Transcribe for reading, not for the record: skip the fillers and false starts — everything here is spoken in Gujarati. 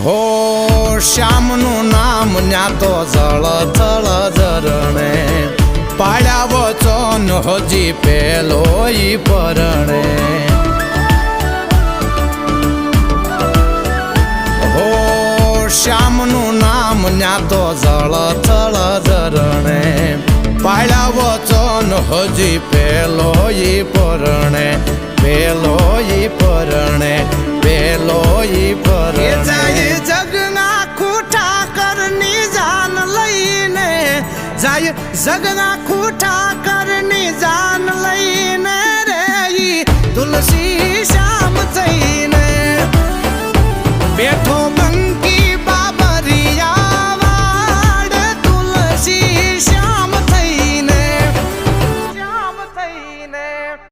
હો શ્યામનું નામ ન્યા તો જળ થળ ઝરણે પાડ્યા વચન હજી પેલો ઈ પરણે હો શ્યામનું નામ ન્યા તો જળ થળ ઝરણે પાડ્યા વચન હજી પેલો ઈ પરણે પેલો ઈ પરણે પેલો ઈ પરણે જગના ખૂટા કરની જાન લઈને જાય જગના ખૂટા કરની જાન લઈને રે ઈ તુલસી શ્યામ જઈને